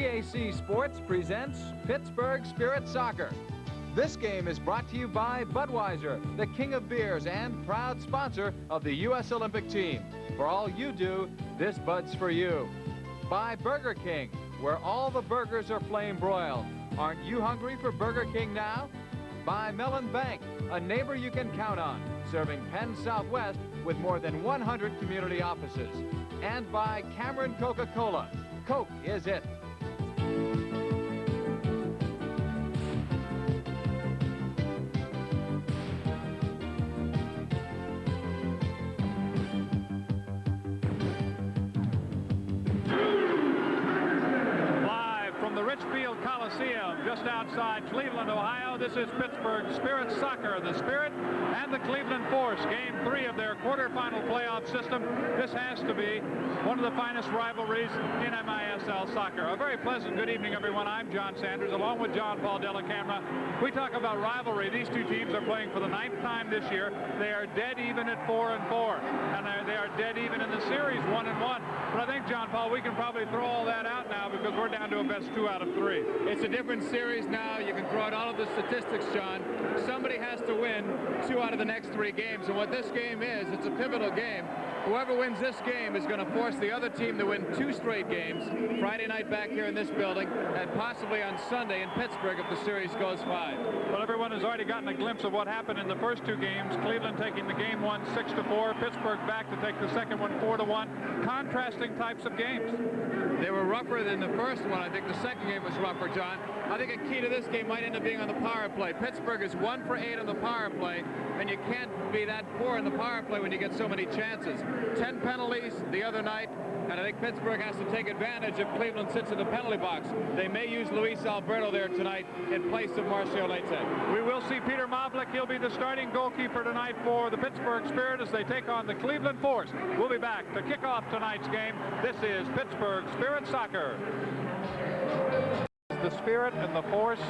GAC Sports presents Pittsburgh Spirit Soccer. This game is brought to you by Budweiser, the king of beers and proud sponsor of the U.S. Olympic team. For all you do, this Bud's for you. By Burger King, where all the burgers are flame broiled. Aren't you hungry for Burger King now? By Mellon Bank, a neighbor you can count on, serving Penn Southwest with more than 100 community offices. And by Cameron Coca-Cola. Coke is it. Richfield Coliseum, just outside Cleveland, Ohio. This is Pittsburgh Spirit Soccer. The Spirit and the Cleveland Force, game 3 of their quarterfinal playoff system. This has to be one of the finest rivalries in MISL soccer. A very pleasant good evening, everyone. I'm John Sanders, along with John Paul Della Camera. We talk about rivalry. These two teams are playing for the 9th time this year. They are dead even at 4-4, and they are dead even in the series 1-1. But I think, John Paul, we can probably throw all that out now because we're down to a best 2 out of 3. It's a different series now. You can throw out all of the statistics, John. Somebody has to win 2 out of the next 3 games, and what this game is, it's a pivotal game. Whoever wins this game is going to force the other team to win 2 straight games, Friday night back here in this building, and possibly on Sunday in Pittsburgh if the series goes 5. Well, everyone has already gotten a glimpse of what happened in the first 2 games. Cleveland taking the game 1 6-4, Pittsburgh back to take the second one 4-1. Contrasting types of games. They were rougher than the first one. I think the second game was rougher, John. I think a key to this game might end up being on the power play. Pittsburgh is 1 for 8 on the power play, and you can't be that poor in the power play when you get so many chances. 10 penalties the other night, and I think Pittsburgh has to take advantage if Cleveland sits in the penalty box. They may use Luis Alberto there tonight in place of Marcio Leite. We will see Peter Mavlik. He'll be the starting goalkeeper tonight for the Pittsburgh Spirit as they take on the Cleveland Force. We'll be back to kick off tonight's game. This is Pittsburgh Spirit Soccer. The Spirit and the Force,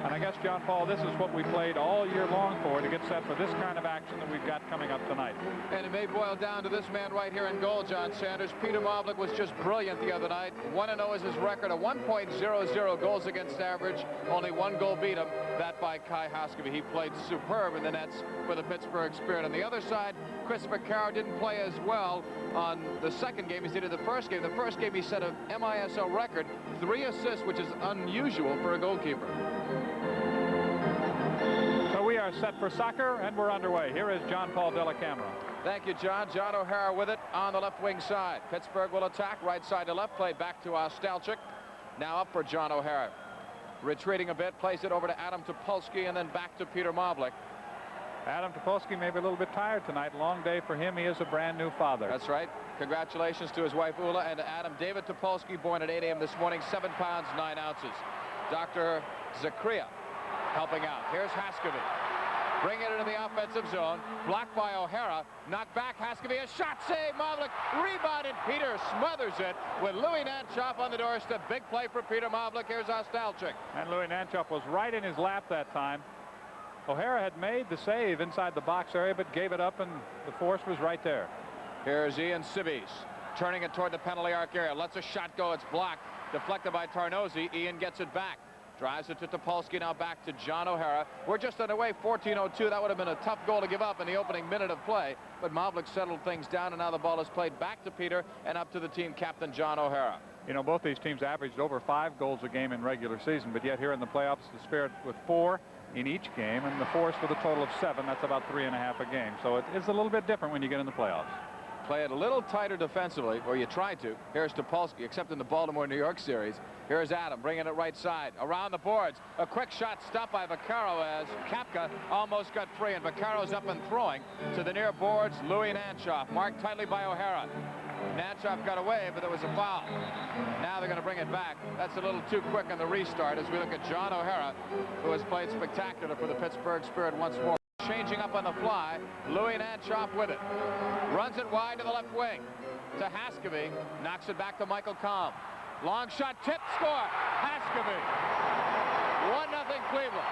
and I guess, John Paul, this is what we played all year long for, to get set for this kind of action that we've got coming up tonight. And it may boil down to this man right here in goal, John Sanders. Peter Mavlik was just brilliant the other night. 1-0 is his record, a 1.00 goals against average. Only 1 goal beat him, that by Kai Haskeby. He played superb in the nets for the Pittsburgh Spirit. On the other side, Christopher Carroll didn't play as well on the second game as he did the first game. The first game he set a MISL record, 3 assists, which is unusual for a goalkeeper. So we are set for soccer, and we're underway. Here is John Paul Della Camera. Thank you, John. John O'Hara with it on the left wing side. Pittsburgh will attack right side to left, played back to Ostalchik. Now up for John O'Hara. Retreating a bit, plays it over to Adam Topolsky, and then back to Peter Mavlik. Adam Topolsky may be a little bit tired tonight. Long day for him. He is a brand new father. That's right. Congratulations to his wife Ula and to Adam. David Topolsky, born at 8 a.m. this morning, 7 pounds 9 ounces. Dr. Zakria helping out. Here's Haskeby. Bring it into the offensive zone. Blocked by O'Hara. Knocked back. Haskeby. A shot save. Mavlik rebounded. Peter smothers it with Louis Nanchoff on the doorstep. Big play for Peter Mavlik. Here's Ostalchik. And Louis Nanchoff was right in his lap that time. O'Hara had made the save inside the box area, but gave it up, and the Force was right there. Here's Ian Sibbies turning it toward the penalty arc area. Lets a shot go. It's blocked. Deflected by Tarnozzi. Ian gets it back. Drives it to Topolsky. Now back to John O'Hara. We're just underway. 14:02. That would have been a tough goal to give up in the opening minute of play. But Mavlik settled things down, and now the ball is played back to Peter and up to the team captain, John O'Hara. You know, both these teams averaged over 5 goals a game in regular season, but yet here in the playoffs, the Spirit with 4 in each game, and the Force with a total of 7. That's about 3.5 a game. So it's a little bit different when you get in the playoffs. Play it a little tighter defensively, or you try to. Here's Topolsky, except in the Baltimore-New York series. Here's Adam bringing it right side. Around the boards. A quick shot stopped by Vaccaro as Kapka almost got free, and Vaccaro's up and throwing to the near boards. Louis Nanchoff, marked tightly by O'Hara. Nanchoff got away, but there was a foul. Now they're going to bring it back. That's a little too quick on the restart as we look at John O'Hara, who has played spectacular for the Pittsburgh Spirit once more. Changing up on the fly. Louis Nanchoff with it. Runs it wide to the left wing. To Haskeby. Knocks it back to Michael Kalm. Long shot, tip, score. Haskeby. 1-0 Cleveland.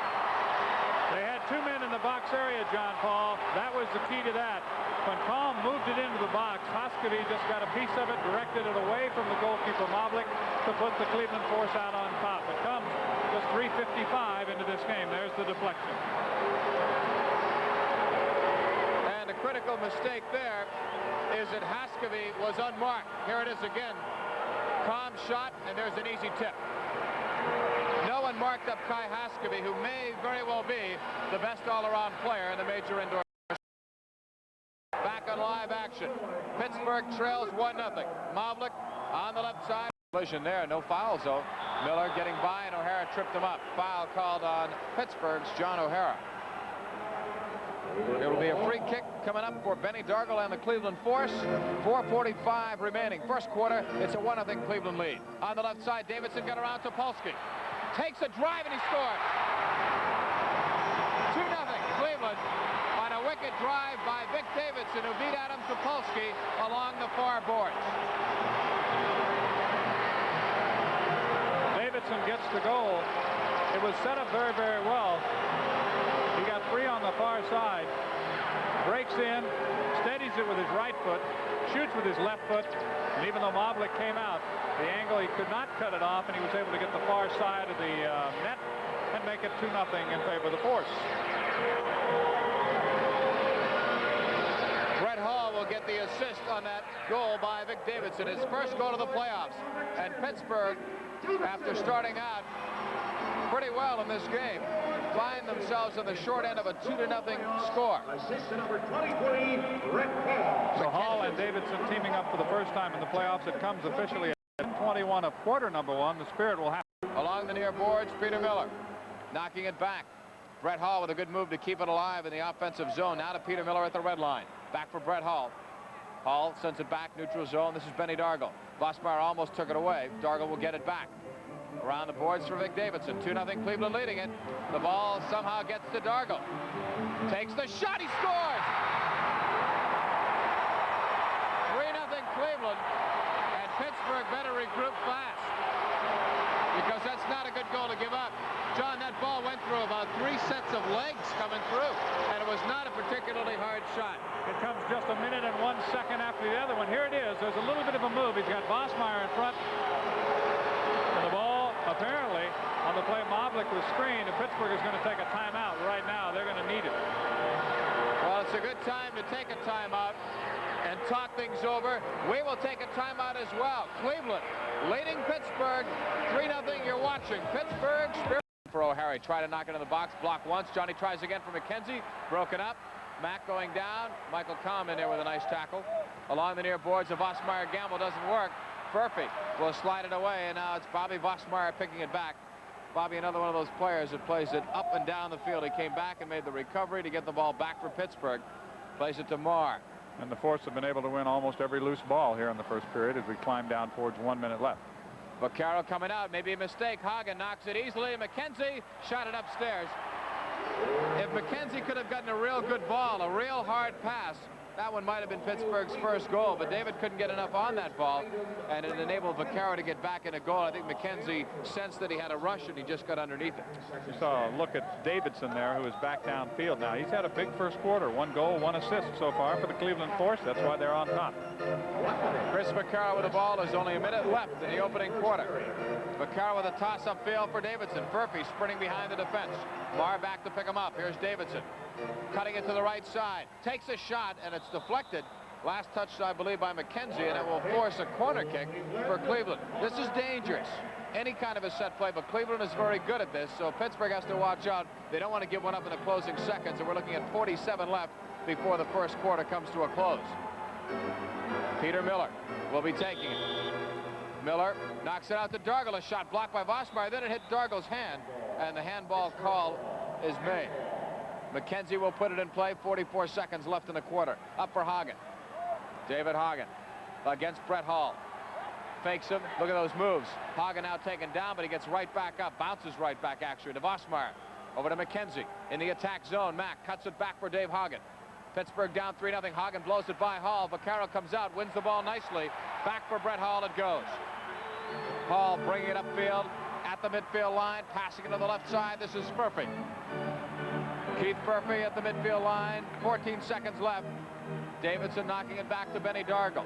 They had 2 men in the box area, John Paul. That was the key to that. When Kalm moved it into the box, Hoskevy just got a piece of it, directed it away from the goalkeeper Mavlik to put the Cleveland Force out on top. It comes just 3:55 into this game. There's the deflection. And the critical mistake there is that Hoskevy was unmarked. Here it is again. Kalm shot, and there's an easy tip. No one marked up Kai Hoskevy, who may very well be the best all-around player in the major indoor. Back on live action. Pittsburgh trails 1-0. Mavlik on the left side. Collision there, no fouls though. Miller getting by, and O'Hara tripped him up. Foul called on Pittsburgh's John O'Hara. It will be a free kick coming up for Benny Dargle and the Cleveland Force. 4:45 remaining. First quarter, it's a 1-0 Cleveland lead. On the left side, Davidson got around to Polsky. Takes a drive and he scored. 2-0 Cleveland on a wicked drive by Vic Davidson, who beat Adam Topolsky along the far boards. Davidson gets the goal. It was set up very, very well. He got 3 on the far side, breaks in, steadies it with his right foot, shoots with his left foot, and even though Mavlik came out, the angle, he could not cut it off, and he was able to get the far side of the net and make it 2-0 in favor of the Force. Brett Hall will get the assist on that goal by Vic Davidson, his first goal of the playoffs. And Pittsburgh, after starting out pretty well in this game, find themselves on the short end of a 2-0 score. Assistant number 23, Brett Hall. So Hall and Davidson teaming up for the first time in the playoffs. It comes officially at 21 of quarter number 1. The Spirit will have. Along the near boards, Peter Miller knocking it back. Brett Hall with a good move to keep it alive in the offensive zone. Now to Peter Miller at the red line. Back for Brett Hall. Hall sends it back, neutral zone. This is Benny Dargle. Vosmeyer almost took it away. Dargle will get it back. Around the boards for Vic Davidson. 2-0 Cleveland leading it. The ball somehow gets to Dargle. Takes the shot. He scores! 3-0 Cleveland. And Pittsburgh better regroup fast, because that's not a good goal to give up. John, that ball went through about 3 sets of legs coming through, and it was not a particularly hard shot. It comes just a minute and 1 second after the other one. Here it is. There's a little bit of a move. He's got Vosmeyer in front. And the ball, apparently, on the play Mavlik was screened, and Pittsburgh is going to take a timeout right now. They're going to need it. Well, it's a good time to take a timeout and talk things over. We will take a timeout as well. Cleveland leading Pittsburgh 3-0. You're watching Pittsburgh Spirit. For O'Hara, try to knock it in the box, block once. Johnny tries again for McKenzie, broken up. Mack going down. Michael Kalm in there with a nice tackle. Along the near boards, the Vosmeyer gamble doesn't work. Furphy will slide it away, and now it's Bobby Vosmeyer picking it back. Bobby, another one of those players that plays it up and down the field. He came back and made the recovery to get the ball back for Pittsburgh. Plays it to Marr. And the Force have been able to win almost every loose ball here in the first period as we climb down towards 1 minute left. Vaccaro coming out, maybe a mistake. Hagen knocks it easily. McKenzie shot it upstairs. If McKenzie could have gotten a real good ball, a real hard pass, that one might have been Pittsburgh's first goal, but David couldn't get enough on that ball, and it enabled Vaccaro to get back in a goal. I think McKenzie sensed that he had a rush, and he just got underneath it. You saw a look at Davidson there, who is back downfield now. He's had a big first quarter. 1 goal, 1 assist so far for the Cleveland Force. That's why they're on top. Chris Vaccaro with the ball. There's only a minute left in the opening quarter. Vaccaro with a toss upfield for Davidson. Furphy sprinting behind the defense. Marr back to pick him up. Here's Davidson. Cutting it to the right side. Takes a shot, and it's deflected. Last touch, I believe, by McKenzie, and it will force a corner kick for Cleveland. This is dangerous. Any kind of a set play, but Cleveland is very good at this, so Pittsburgh has to watch out. They don't want to give one up in the closing seconds, and we're looking at 47 left before the first quarter comes to a close. Peter Miller will be taking it. Miller knocks it out to Dargle. A shot blocked by Vosmeyer. Then it hit Dargle's hand, and the handball call is made. McKenzie will put it in play. 44 seconds left in the quarter. Up for Hagen. David Hagen against Brett Hall. Fakes him. Look at those moves. Hagen now taken down, but he gets right back up. Bounces right back, actually, to Vosmeyer. Over to McKenzie in the attack zone. Mack cuts it back for Dave Hagen. Pittsburgh down 3-0. Hagen blows it by Hall. Vaccaro comes out, wins the ball nicely. Back for Brett Hall it goes. Hall bringing it upfield at the midfield line, passing it to the left side. This is Furphy. Keith Furphy at the midfield line. 14 seconds left. Davidson knocking it back to Benny Dargo.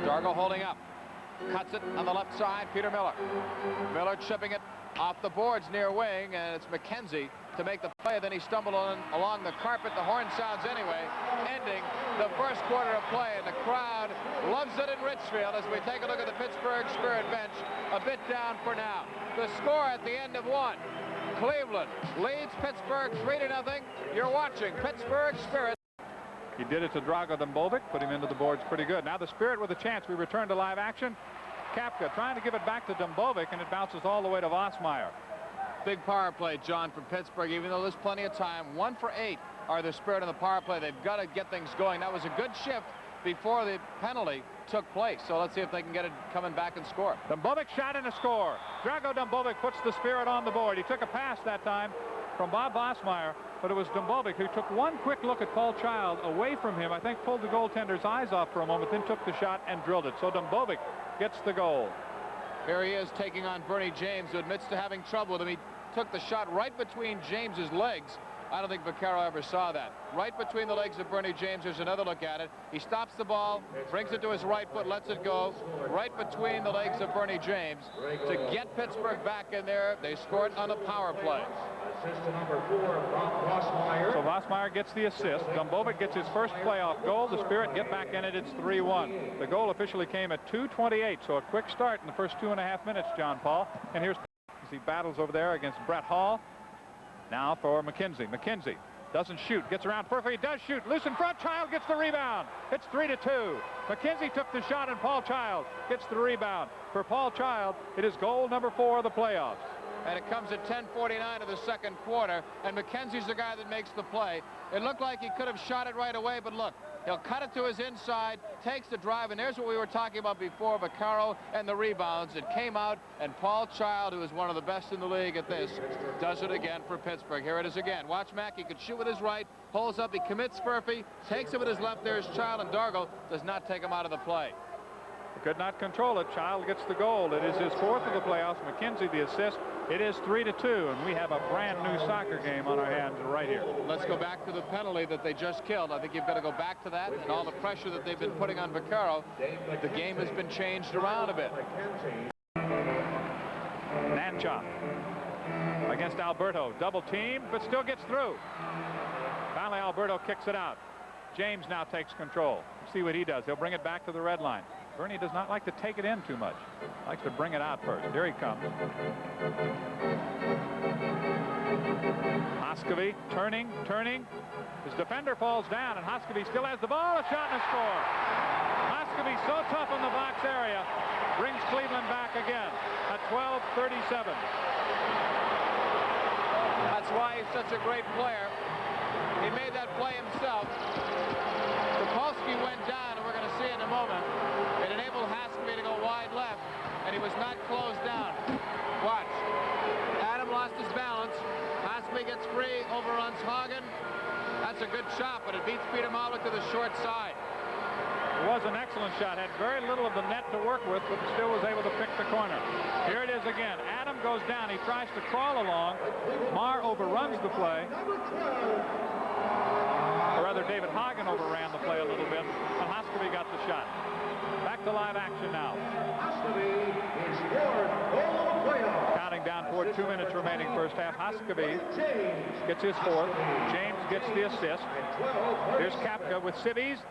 Dargo holding up. Cuts it on the left side. Peter Miller. Miller chipping it off the boards near wing, and it's McKenzie to make the play. Then he stumbled along the carpet. The horn sounds anyway, ending the first quarter of play, and the crowd loves it in Richfield as we take a look at the Pittsburgh Spirit bench, a bit down for now. The score at the end of one. Cleveland leads Pittsburgh 3-0. You're watching Pittsburgh Spirit. He did it to Drago Dumbovic, put him into the boards pretty good. Now the Spirit with a chance. We return to live action. Kapka trying to give it back to Dumbovic, and it bounces all the way to Vossmeyer. Big power play, John, from Pittsburgh, even though there's plenty of time. 1 for 8 are the Spirit on the power play. They've got to get things going. That was a good shift before the penalty took place. So let's see if they can get it coming back and score. Dumbovic shot and a score. Drago Dumbovic puts the Spirit on the board. He took a pass that time from Bob Vossmeyer, but it was Dumbovic who took one quick look at Paul Child away from him. I think pulled the goaltender's eyes off for a moment, then took the shot and drilled it. So Dumbovic gets the goal. Here he is taking on Bernie James, who admits to having trouble with him. He took the shot right between James's legs. I don't think Vaccaro ever saw that. Right between the legs of Bernie James. There's another look at it. He stops the ball, brings it to his right foot, lets it go right between the legs of Bernie James to get Pittsburgh back in there. They scored on a power play. Assist to number 4, Vossmeyer. So Vossmeyer gets the assist. Dumbovic gets his first playoff goal. The Spirit get back in it. It's 3-1. The goal officially came at 2:28, so a quick start in the first 2.5 minutes, John Paul. And here's as he battles over there against Brett Hall. Now for McKenzie. McKenzie doesn't shoot. Gets around perfectly. Does shoot. Loose in front. Child gets the rebound. It's 3-2. McKenzie took the shot, and Paul Child gets the rebound. For Paul Child, it is goal number 4 of the playoffs. And it comes at 10:49 of the second quarter, and McKenzie's the guy that makes the play. It looked like he could have shot it right away, but look, he'll cut it to his inside, takes the drive, and there's what we were talking about before, Vaccaro and the rebounds. It came out, and Paul Child, who is one of the best in the league at this, does it again for Pittsburgh. Here it is again. Watch Mack. He could shoot with his right, pulls up, he commits Furphy, takes it with his left. There's Child, and Dargo does not take him out of the play. Could not control it. Child gets the goal. It is his 4th of the playoffs. McKenzie the assist. It is 3-2, and we have a brand new soccer game on our hands right here. Let's go back to the penalty that they just killed. I think you've got to go back to that, and all the pressure that they've been putting on Vaccaro. The game has been changed around a bit. Nanchop against Alberto. Double team, but still gets through. Finally, Alberto kicks it out. James now takes control. See what he does. He'll bring it back to the red line. Bernie does not like to take it in too much. Likes to bring it out first. Here he comes. Hoskevy turning. His defender falls down, and Hoskevy still has the ball. A shot and a score. Hoskevy so tough in the box area brings Cleveland back again at 12:37. That's why he's such a great player. He made that play himself. Topolsky went down, and we're going to see in a moment. It enabled Hoskevy to go wide left, and he was not closed down. Watch. Adam lost his balance. Hoskevy gets free, overruns Hagen. That's a good shot, but it beats Peter Malik to the short side. It was an excellent shot. Had very little of the net to work with, but still was able to pick the corner. Here it is again. Adam goes down. He tries to crawl along. Marr overruns the play. Or rather, David Hagen overran the play a little bit, and Hoskevy got the shot. Back to live action now. Counting down toward 2 minutes remaining first half. Hoskevy gets his 4th. James gets the assist. Here's Kapka with civvies,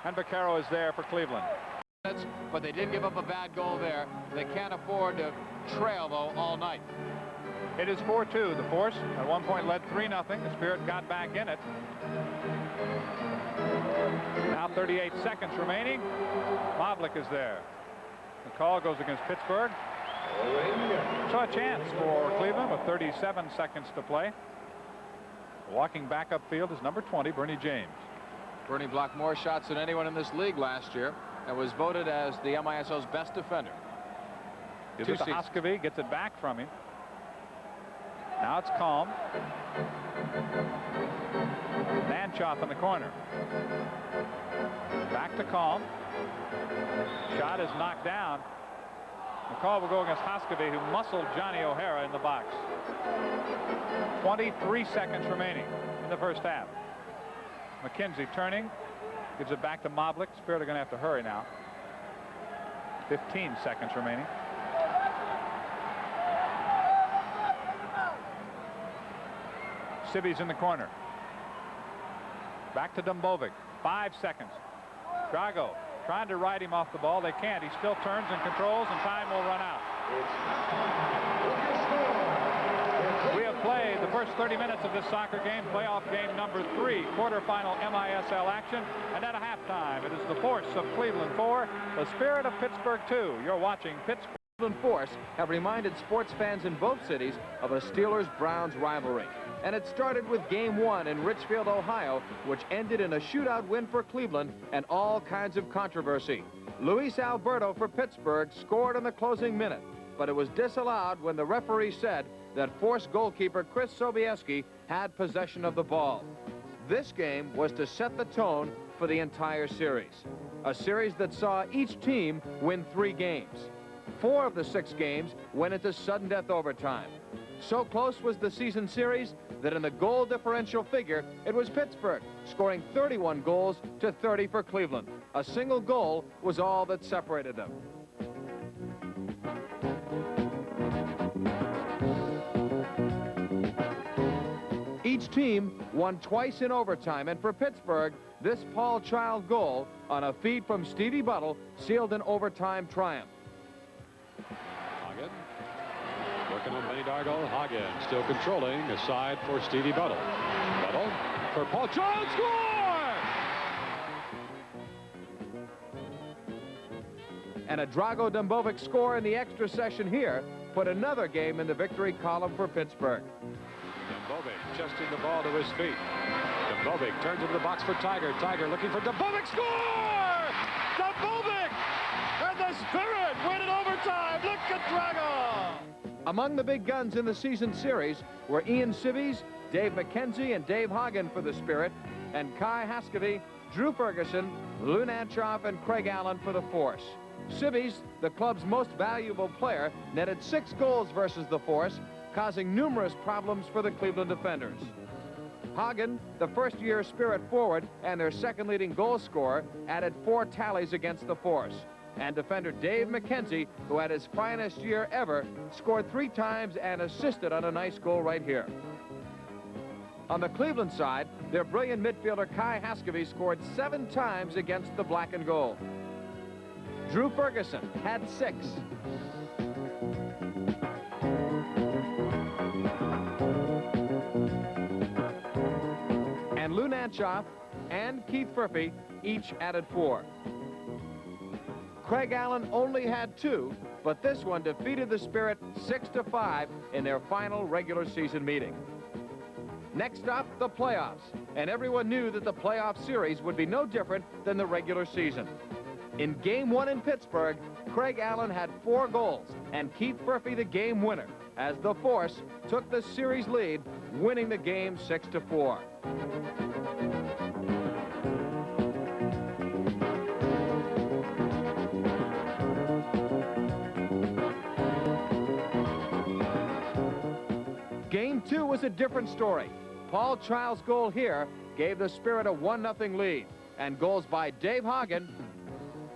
and Vaccaro is there for Cleveland. But they did give up a bad goal there. They can't afford to trail, though, all night. It is 4-2. The Force at one point led 3-0. The Spirit got back in it. Now 38 seconds remaining. Mavlik is there. The call goes against Pittsburgh. So a chance for Cleveland with 37 seconds to play. Walking back upfield is number 20, Bernie James. Bernie blocked more shots than anyone in this league last year and was voted as the MISL's best defender. Gives it to Hoskevy, gets it back from him. Now it's calm. Nanchoff in the corner. Back to calm. Shot is knocked down. The call will go against Hoskevy, who muscled Johnny O'Hara in the box. 23 seconds remaining in the first half. McKenzie turning, gives it back to Moblik. Spirit are going to have to hurry now. 15 seconds remaining. Sibby's in the corner. Back to Dumbovic. 5 seconds. Drago trying to ride him off the ball. They can't. He still turns and controls, and time will run out. We have played the first 30 minutes of this soccer game, playoff game number 3, quarterfinal MISL action. And at a halftime, it is the Force of Cleveland 4, the Spirit of Pittsburgh 2. You're watching Pittsburgh. Cleveland Force have reminded sports fans in both cities of a Steelers-Browns rivalry. And it started with Game 1 in Richfield, Ohio, which ended in a shootout win for Cleveland and all kinds of controversy. Luis Alberto for Pittsburgh scored in the closing minute, but it was disallowed when the referee said that Force goalkeeper Chris Sobieski had possession of the ball. This game was to set the tone for the entire series, a series that saw each team win 3 games. 4 of the 6 games went into sudden death overtime. So close was the season series that in the goal differential figure, it was Pittsburgh, scoring 31 goals to 30 for Cleveland. A single goal was all that separated them. Each team won twice in overtime, and for Pittsburgh, this Paul Child goal on a feed from Stevie Buttle sealed an overtime triumph. Hagen working on Benny Dargo. Hagen still controlling, aside for Stevie Buttle. Buttle for Paul Child, score! And a Drago Dumbovic score in the extra session here put another game in the victory column for Pittsburgh. Dumbovic chesting the ball to his feet. Dumbovic turns into the box for Tiger. Tiger looking for Dumbovic, score! Dumbovic! And the Spirit win in overtime. Look at Drago! Among the big guns in the season series were Ian Sibbies, Dave McKenzie, and Dave Hagen for the Spirit, and Kai Haskevy, Drew Ferguson, Lou Nanchoff, and Craig Allen for the Force. Sibbies, the club's most valuable player, netted 6 goals versus the Force, causing numerous problems for the Cleveland defenders. Hagen, the first-year Spirit forward and their second leading goal scorer, added 4 tallies against the Force. And defender Dave McKenzie, who had his finest year ever, scored 3 times and assisted on a nice goal right here. On the Cleveland side, their brilliant midfielder Kai Haskevy scored 7 times against the black and gold. Drew Ferguson had 6. And Lou Nanchoff and Keith Furphy each added 4. Craig Allen only had 2, but this one defeated the Spirit 6-5 in their final regular season meeting. Next up, the playoffs, and everyone knew that the playoff series would be no different than the regular season. In Game 1 in Pittsburgh, Craig Allen had 4 goals, and Keith Furphy the game winner, as the Force took the series lead, winning the game 6-4. Game 2 was a different story. Paul Child's goal here gave the Spirit a 1-0 lead, and goals by Dave Hagen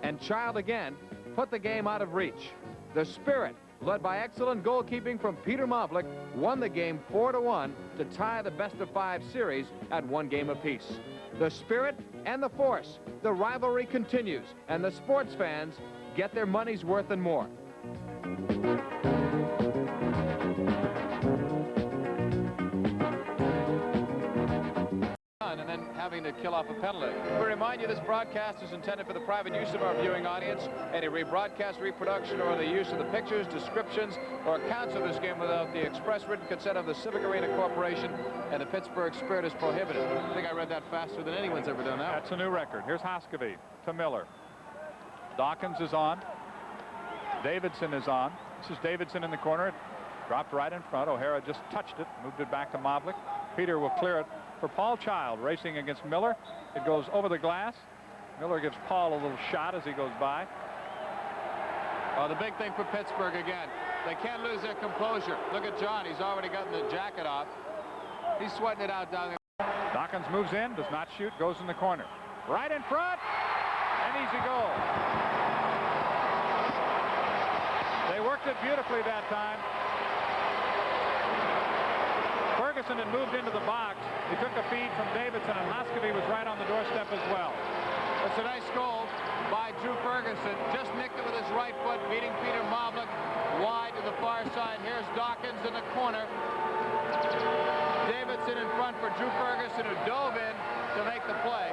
and Child again put the game out of reach. The Spirit, led by excellent goalkeeping from Peter Moblik, won the game 4-1 to tie the best-of-5 series at 1 game apiece. The Spirit and the Force, the rivalry continues, and the sports fans get their money's worth and more. And then having to kill off a penalty. We remind you this broadcast is intended for the private use of our viewing audience. Any rebroadcast, reproduction, or the use of the pictures, descriptions, or accounts of this game without the express written consent of the Civic Arena Corporation and the Pittsburgh Spirit is prohibited. I think I read that faster than anyone's ever done that. That's a new record. Here's Hoskevy to Miller. Dawkins is on. Davidson is on. This is Davidson in the corner. Dropped right in front. O'Hara just touched it, moved it back to Moblik. Peter will clear it for Paul Child, racing against Miller. It goes over the glass. Miller gives Paul a little shot as he goes by. Well, the big thing for Pittsburgh again, they can't lose their composure. Look at John. He's already gotten the jacket off. He's sweating it out down there. Dawkins moves in, does not shoot, goes in the corner. Right in front. An easy goal. They worked it beautifully that time. Ferguson had moved into the box. He took a feed from Davidson, and Hoskevy was right on the doorstep as well. It's a nice goal by Drew Ferguson. Just nicked it with his right foot, beating Peter Mavlik wide to the far side. Here's Dawkins in the corner. Davidson in front for Drew Ferguson, who dove in to make the play.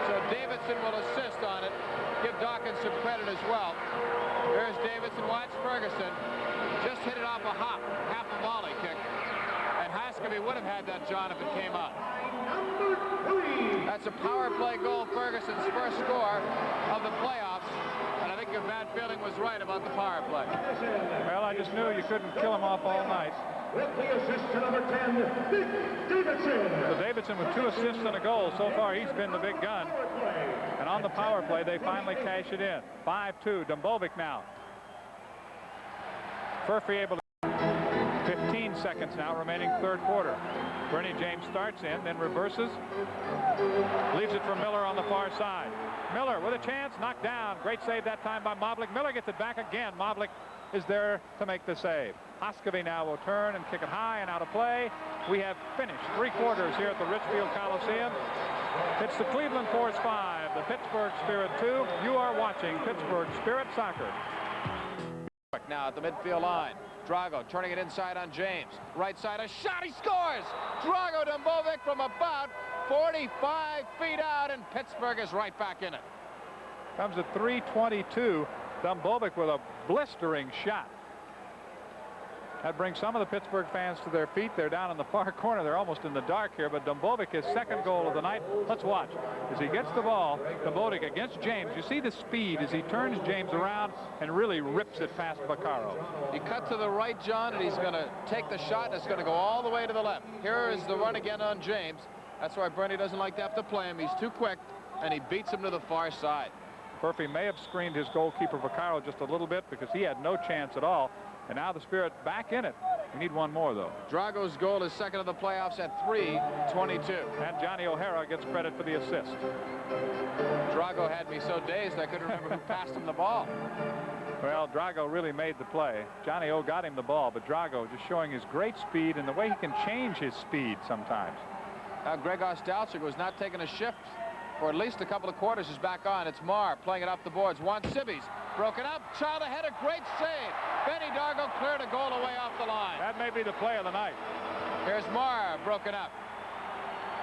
So Davidson will assist on it. Give Dawkins some credit as well. Here's Davidson. Watch Ferguson. Just hit it off a hop, half a volley kick. And Hoskevy would have had that, John, if it came out. That's a power play goal, Ferguson's first score of the playoffs. And I think your bad feeling was right about the power play. Well, I just knew you couldn't kill him off all night. With the assist to number 10, Dick Davidson. So Davidson with 2 assists and a goal. So far, he's been the big gun. And on the power play, they finally cash it in. 5-2. Dumbovic now. Furphy able to. 15 seconds now remaining, third quarter. Bernie James starts in, then reverses. Leaves it for Miller on the far side. Miller with a chance, knocked down. Great save that time by Mavlik. Miller gets it back again. Mavlik is there to make the save. Hoskevy now will turn and kick it high and out of play. We have finished 3 quarters here at the Richfield Coliseum. It's the Cleveland Force 5, the Pittsburgh Spirit 2. You are watching Pittsburgh Spirit Soccer. Now at the midfield line. Drago turning it inside on James. Right side, a shot, he scores! Drago Dumbovic from about 45 feet out, and Pittsburgh is right back in it. Comes at 3:22. Dumbovic with a blistering shot. That brings some of the Pittsburgh fans to their feet. They're down in the far corner. They're almost in the dark here, but Dumbovic, his second goal of the night. Let's watch. As he gets the ball, Dumbovic against James. You see the speed as he turns James around and really rips it past Vaccaro. He cut to the right, John, and he's going to take the shot, and it's going to go all the way to the left. Here is the run again on James. That's why Bernie doesn't like to have to play him. He's too quick, and he beats him to the far side. Furphy may have screened his goalkeeper Vaccaro just a little bit because he had no chance at all. And now the Spirit back in it. We need one more, though. Drago's goal is second of the playoffs at 3:22. And Johnny O'Hara gets credit for the assist. Drago had me so dazed I couldn't remember who passed him the ball. Well, Drago really made the play. Johnny O got him the ball, but Drago just showing his great speed and the way he can change his speed sometimes. Now Greg Ostalchik was not taking a shift for at least a couple of quarters. Is back on. It's Marr playing it up the boards. Juan Sibis broken up. Child ahead, a great save. Benny Dargo cleared a goal away off the line. That may be the play of the night. Here's Marr broken up.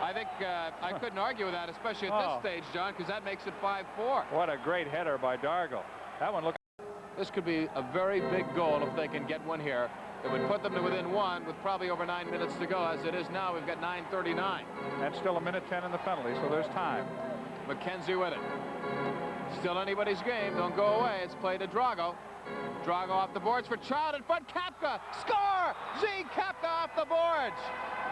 I think I couldn't argue with that, especially at this stage, John, because that makes it 5-4. What a great header by Dargo. That one looked. This could be a very big goal if they can get one here. It would put them to within 1 with probably over 9 minutes to go. As it is now, we've got 9:39. And still a minute 10 in the penalty, so there's time. McKenzie with it. Still anybody's game. Don't go away. It's played to Drago. Drago off the boards for Child in front. Kapka. Score! Z. Kapka off the boards.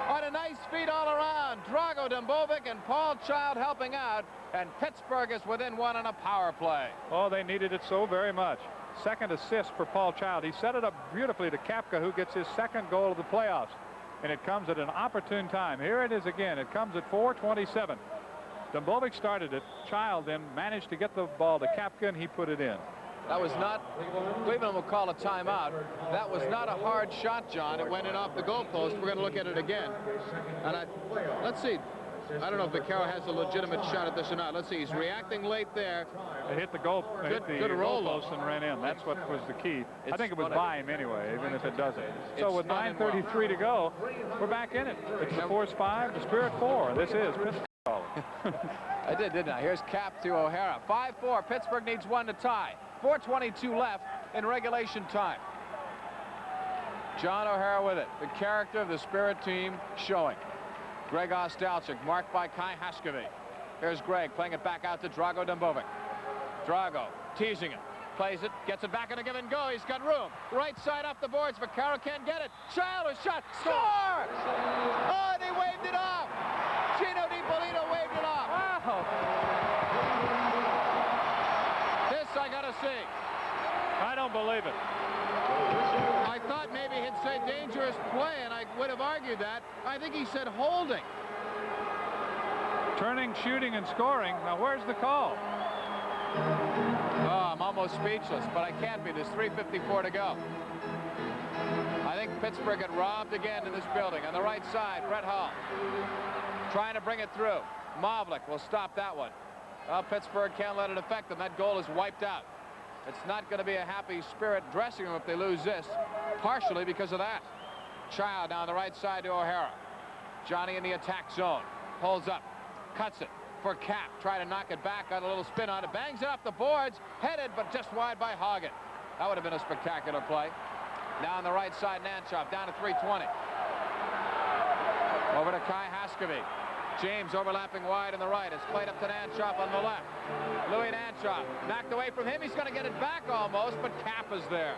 On a nice feed all around. Drago Dumbovic and Paul Child helping out. And Pittsburgh is within 1 on a power play. Oh, they needed it so very much. Second assist for Paul Child. He set it up beautifully to Kapka, who gets his second goal of the playoffs. And it comes at an opportune time. Here it is again. It comes at 4:27. Dumbovic started it. Child then managed to get the ball to Kapka, and he put it in. That was not, Cleveland will call a timeout. That was not a hard shot, John. It went in off the goalpost. We're going to look at it again. And let's see. I don't know if Vaccaro has a legitimate shot at this or not. Let's see. He's reacting late there. It hit the goal. Good roll post and ran in. That's what was the key. I think it was by him anyway, even if it doesn't. So with 9:33 to go, we're back in it. It's the Force 5, the Spirit 4. This is Pittsburgh. I did, didn't I? Here's Cap to O'Hara. 5-4. Pittsburgh needs 1 to tie. 4:22 left in regulation time. John O'Hara with it. The character of the Spirit team showing. Greg Ostalchik marked by Kai Hoskevy. Here's Greg playing it back out to Drago Dumbovic. Drago teasing it. Plays it, gets it back in a give and go. He's got room. Right side off the boards. Vaccaro can't get it. Child a shot. Score! Oh, and he waved it off. Gino DiPolito waved it off. Wow. This I gotta see. I don't don't believe it. I thought maybe he'd say dangerous play, and I would have argued that. I think he said holding. Turning, shooting, and scoring. Now, where's the call? Oh, I'm almost speechless, but I can't be. There's 3:54 to go. I think Pittsburgh got robbed again in this building. On the right side, Brett Hull trying to bring it through. Mavlik will stop that one. Well, Pittsburgh can't let it affect them. That goal is wiped out. It's not going to be a happy spirit dressing room if they lose this, partially because of that. Child down the right side to O'Hara. Johnny in the attack zone. Pulls up. Cuts it for Cap. Try to knock it back. Got a little spin on it. Bangs it up the boards. Headed, but just wide by Hagen. That would have been a spectacular play. Now on the right side, Nanchop down to 3:20. Over to Kai Haskevy. James overlapping wide on the right. It's played up to Nanchop on the left. Louis Nanchop knocked away from him. He's going to get it back almost, but Cap is there.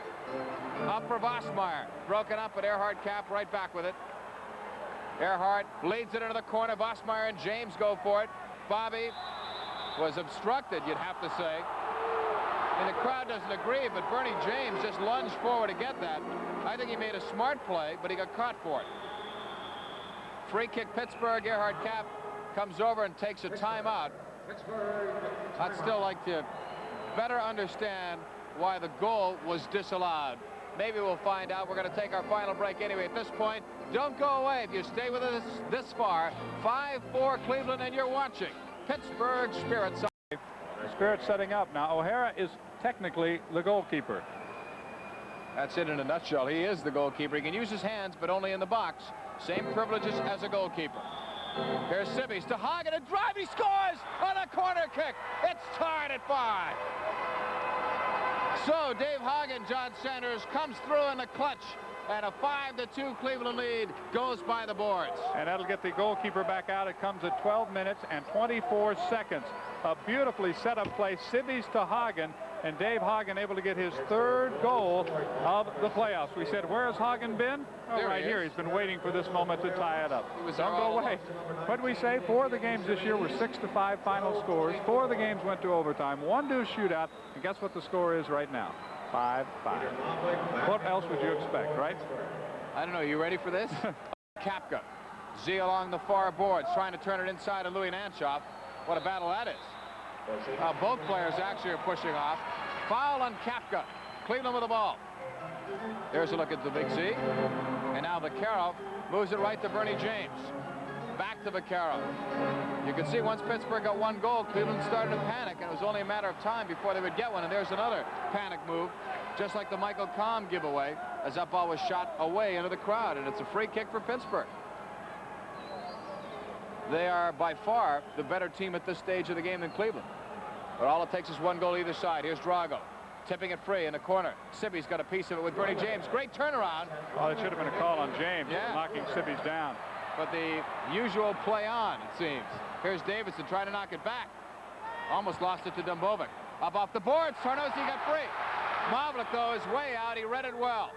Up for Vossmeyer. Broken up, but Erhard Cap right back with it. Erhard leads it into the corner. Vossmeyer and James go for it. Bobby was obstructed, you'd have to say. And the crowd doesn't agree, but Bernie James just lunged forward to get that. I think he made a smart play, but he got caught for it. Free kick Pittsburgh. Erhard Cap comes over and takes a timeout. I'd still like to better understand why the goal was disallowed. Maybe we'll find out. We're going to take our final break anyway. At this point, don't go away. If you stay with us this far, 5-4 Cleveland, and you're watching Pittsburgh Spirit Soccer. The Spirit setting up. Now, O'Hara is technically the goalkeeper. That's it in a nutshell. He is the goalkeeper. He can use his hands, but only in the box. Same privileges as a goalkeeper. Here's Sibbies to Hagen, a drive. He scores on a corner kick. It's tied at 5. So Dave Hagen, John Sanders, comes through in the clutch, and a 5-2 Cleveland lead goes by the boards. And that'll get the goalkeeper back out. It comes at 12 minutes and 24 seconds. A beautifully set up play. Sibbies to Hagen, and Dave Hagen able to get his 3rd goal of the playoffs. We said, where has Hagen been? Oh, right here. He's been waiting for this moment to tie it up. Don't go away. What did we say? 4 of the games this year were 6-5 final scores. 4 of the games went to overtime. 1 to a shootout. And guess what the score is right now? 5-5. What else would you expect, right? I don't know. You ready for this? Kapka. Z along the far boards, trying to turn it inside of Louis Nanchop. What a battle that is. Both players actually are pushing off. Foul on Kapka. Cleveland with the ball. There's a look at the big Z. And now Vaccaro moves it right to Bernie James. Back to Vaccaro. You can see once Pittsburgh got 1 goal, Cleveland started to panic, and it was only a matter of time before they would get one. And there's another panic move, just like the Michael Kahn giveaway, as that ball was shot away into the crowd, and it's a free kick for Pittsburgh. They are by far the better team at this stage of the game than Cleveland. But all it takes is 1 goal either side. Here's Drago. Tipping it free in the corner. Sibby's got a piece of it with Bernie James. Great turnaround. Well, it should have been a call on James, knocking Sibby's down. But the usual play on, it seems. Here's Davidson trying to knock it back. Almost lost it to Dumbovic. Up off the boards. Tarnowski got free. Mavlik, though, is way out. He read it well.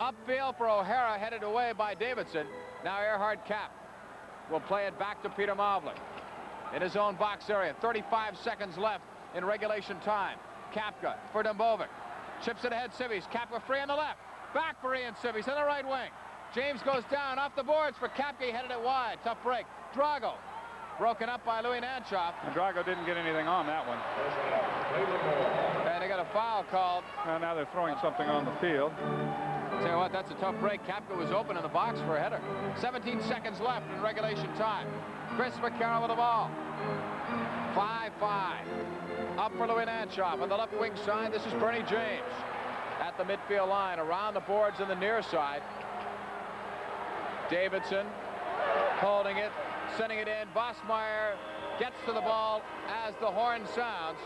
Upfield for O'Hara, headed away by Davidson. Now Erhard Cap will play it back to Peter Mavlik in his own box area. 35 seconds left in regulation time. Kapka for Dumbovic. Chips it ahead, Sibbies. Kapka free on the left. Back for Ian Sibbies on the right wing. James goes down off the boards for Kapka. He headed it wide. Tough break. Drago broken up by Louis Nanchop. And Drago didn't get anything on that one. And they got a foul called. Well, now they're throwing something on the field. Tell you what, that's a tough break. Kapka was open in the box for a header. 17 seconds left in regulation time. Chris Vaccaro with the ball. 5-5. Up for Louis Nanchop on the left wing side. This is Bernie James at the midfield line, around the boards on the near side. Davidson holding it, sending it in. Vossmeyer gets to the ball as the horn sounds.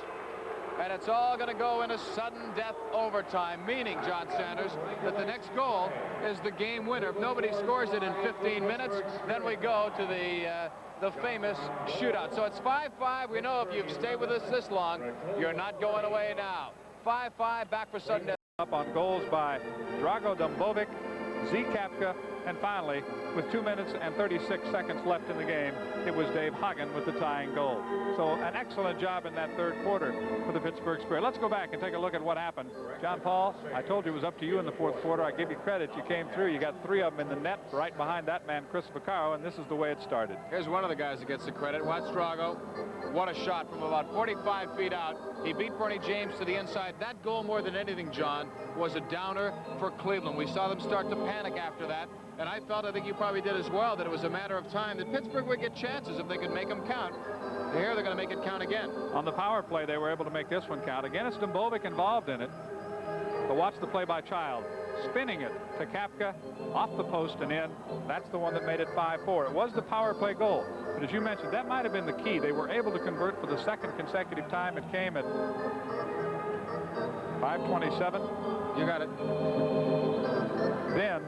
And it's all going to go in a sudden death overtime, meaning, John Sanders, that the next goal is the game winner. If nobody scores it in 15 minutes, then we go to the famous shootout. So it's 5-5. We know if you've stayed with us this long, you're not going away now. 5-5, back for sudden death. Up on goals by Drago Dumbovic, Z. Kapka, And finally, with 2 minutes and 36 seconds left in the game, it was Dave Hagen with the tying goal. So an excellent job in that third quarter for the Pittsburgh Spirit. Let's go back and take a look at what happened. John Paul, I told you it was up to you in the fourth quarter. I give you credit. You came through. You got 3 of them in the net right behind that man, Chris Vaccaro, and this is the way it started. Here's one of the guys that gets the credit. Watch Drago. What a shot from about 45 feet out. He beat Bernie James to the inside. That goal, more than anything, John, was a downer for Cleveland. We saw them start to panic after that. And I felt, I think you probably did as well, that it was a matter of time that Pittsburgh would get chances if they could make them count. Here they're going to make it count again. On the power play, they were able to make this one count. Again, it's Dumbovic involved in it. But watch the play by Child. Spinning it to Kapka, off the post and in. That's the one that made it 5-4. It was the power play goal. But as you mentioned, that might have been the key. They were able to convert for the second consecutive time. It came at 5:27. You got it. Then,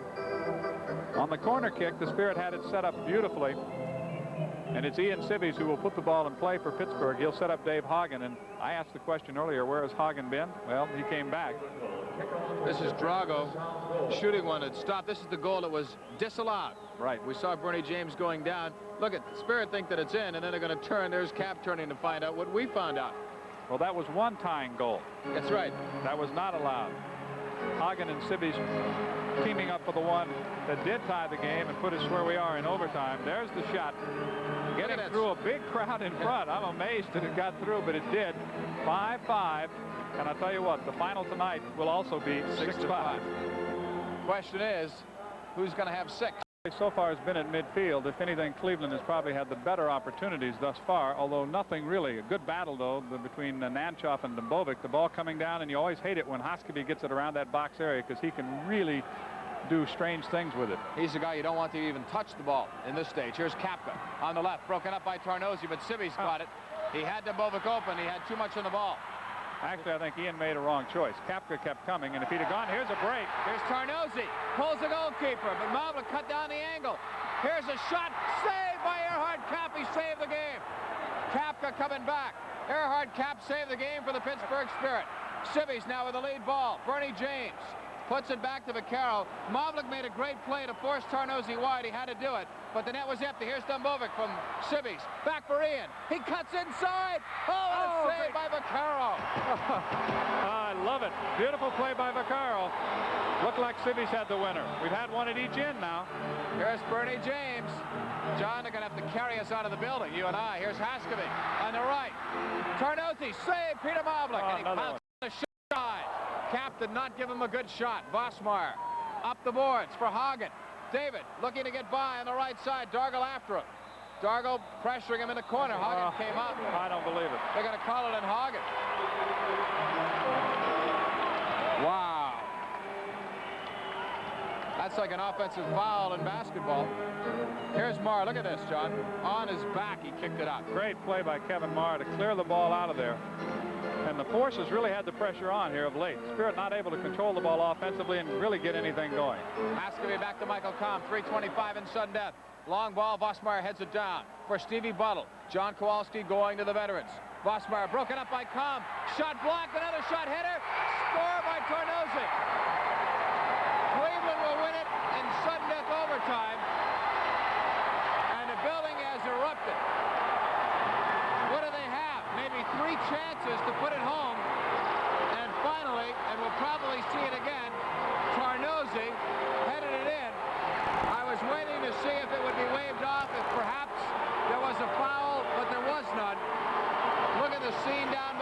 on the corner kick, the Spirit had it set up beautifully. And it's Ian Sibbies who will put the ball in play for Pittsburgh. He'll set up Dave Hagen. And I asked the question earlier, where has Hagen been? Well, he came back. This is Drago shooting one that stopped. This is the goal that was disallowed. Right. We saw Bernie James going down. Look at the Spirit think that it's in, and then they're going to turn. There's Cap turning to find out what we found out. Well, that was one tying goal. That's right. That was not allowed. Hagen and Sibbies teaming up for the one that did tie the game and put us where we are in overtime. There's the shot. Getting through a big crowd in front. I'm amazed that it got through, but it did. 5-5. And I'll tell you what, the final tonight will also be 6-5. Question is, who's going to have 6? So far has been at midfield. If anything, Cleveland has probably had the better opportunities thus far, although nothing really. A good battle, though, between Nanchoff and Dumbovic. The ball coming down, and you always hate it when Hoskeby gets it around that box area because he can really do strange things with it. He's the guy you don't want to even touch the ball in this stage. Here's Kapka on the left, broken up by Tarnozzi, but Sibbies caught it. He had Dumbovic open. He had too much on the ball. Actually, I think Ian made a wrong choice. Kapka kept coming, and if he'd have gone, here's a break. Here's Tarnozzi, pulls the goalkeeper, but Mavlik cut down the angle. Here's a shot, saved by Erhard Kapp. He saved the game. Kapka coming back. Erhard Kapp saved the game for the Pittsburgh Spirit. Sibbies now with the lead ball. Bernie James puts it back to Vaccaro. Mavlik made a great play to force Tarnozzi wide. He had to do it, but the net was empty. Here's Dumbovic from Sibbies. Back for Ian. He cuts inside. Oh, and a save by Vaccaro. I love it. Beautiful play by Vaccaro. Looked like Sibbies had the winner. We've had one at each end now. Here's Bernie James. John, they're going to have to carry us out of the building, you and I. Here's Hoskeby on the right. Tarnozzi save Peter Mavlik, and he pounced on the side. Cap did not give him a good shot. Vossmeyer up the boards for Hagen. David looking to get by on the right side. Dargo after him. Dargo pressuring him in the corner. Hagen came up. I don't believe it. They're going to call it on Hagen. Wow. That's like an offensive foul in basketball. Here's Marr. Look at this, John. On his back, he kicked it out. Great play by Kevin Marr to clear the ball out of there. And the Forces really had the pressure on here of late. Spirit not able to control the ball offensively and really get anything going. Hoskeby back to Michael Kahn. 3:25 in sudden death. Long ball. Vossmeyer heads it down for Stevie Buttle. John Kowalski going to the veterans. Vossmeyer broken up by Kahn. Shot blocked. Another shot header. Score by Tarnozzi. Cleveland will win it in sudden death overtime. And the building has erupted. What do they have? Maybe 3 chances to put it home. And finally, and we'll probably see it again, Tarnozzi headed it in. I was waiting to see if it would be waved off, if perhaps there was a foul, but there was none. Look at the scene down